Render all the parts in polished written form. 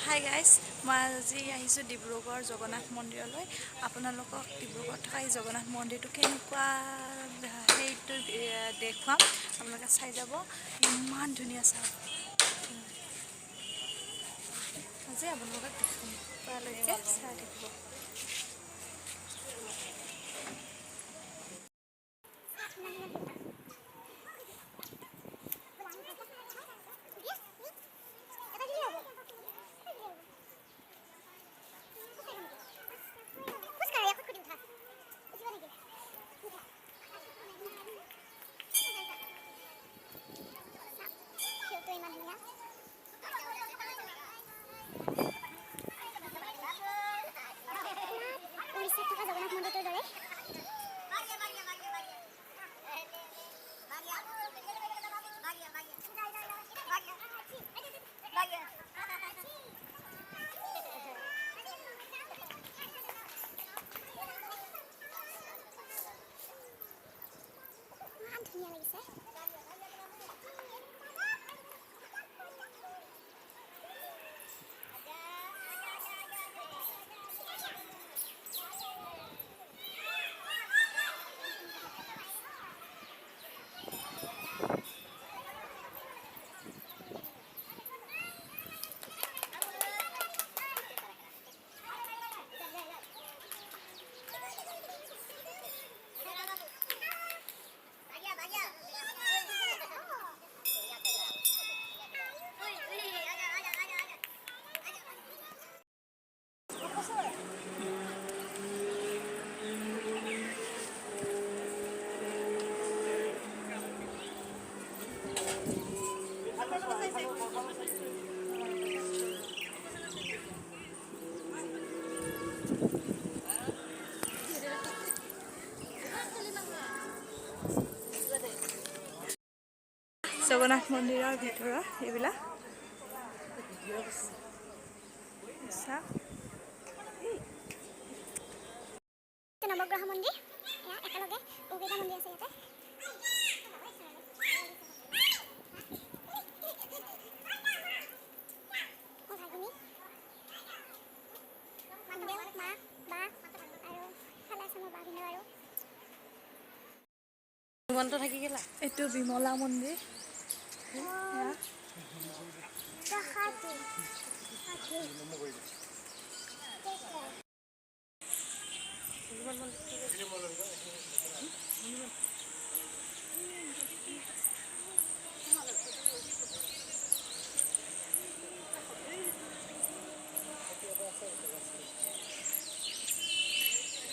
Hi guys, মই আজি আহিছোঁ ডিব্ৰুগড় জগন্নাথ মন্দিৰলৈ। আপোনালোকক ডিব্ৰুগড়ত থকা এই জগন্নাথ মন্দিৰটো কেনেকুৱা সেইটো দেখুৱাম। আপোনালোকে চাই যাব, ইমান ধুনীয়া চাওক। আজি আপোনালোকক দেখাম পৰালৈকে চাই থাকিব। ধুনীয়া লাগিছে। জগন্নাথ মন্দিৰৰ ভিতৰত এইবিলাক নৱগ্ৰহ মন্দিৰ একেলগে বহুকেইটা মন্দিৰ আছে ইয়াতে। এইটো বিমলা মন্দিৰ।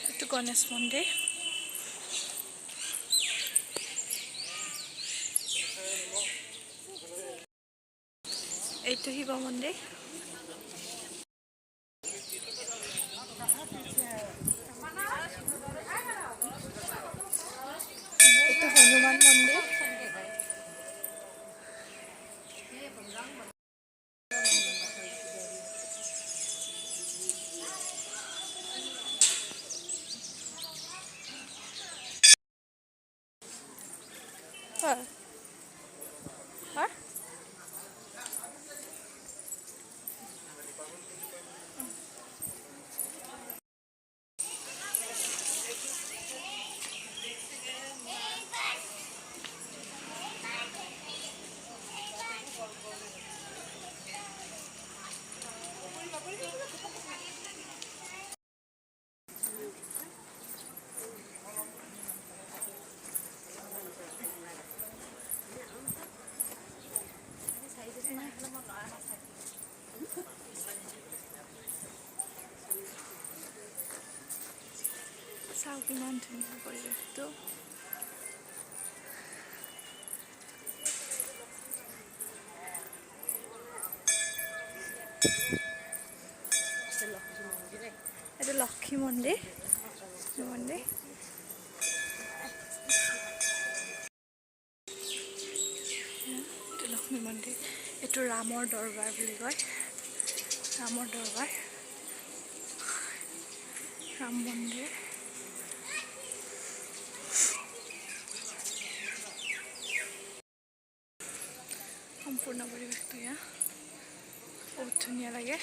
এইটো গণেশ মন্দিৰ। এইটো শিৱ মন্দিৰ। এইটো হনুমান মন্দিৰ। চাওক ইমান ধুনীয়া পৰিৱেশটো। এইটো লক্ষী মন্দিৰ। এইটো লক্ষ্মী মন্দিৰ। এইটো ৰামৰ দৰবাৰ বুলি কয়। ৰামৰ দৰবাৰ, ৰাম মন্দিৰ। সম্পূৰ্ণ পৰিৱেশটো এয়া। বহুত ধুনীয়া লাগে।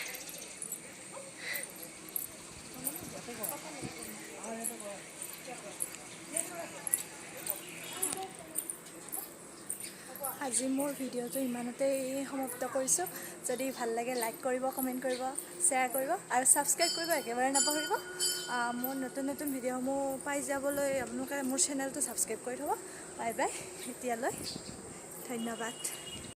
আজি মোৰ ভিডিঅ'টো ইমানতেই সমাপ্ত কৰিছোঁ। যদি ভাল লাগে লাইক কৰিব, কমেণ্ট কৰিব, শ্বেয়াৰ কৰিব আৰু ছাবস্ক্ৰাইব কৰিব একেবাৰে নাপাহৰিব। মোৰ নতুন নতুন ভিডিঅ'সমূহ পাই যাবলৈ আপোনালোকে মোৰ চেনেলটো ছাবস্ক্ৰাইব কৰি থ'ব। বাই বাই, এতিয়ালৈ ধন্যবাদ।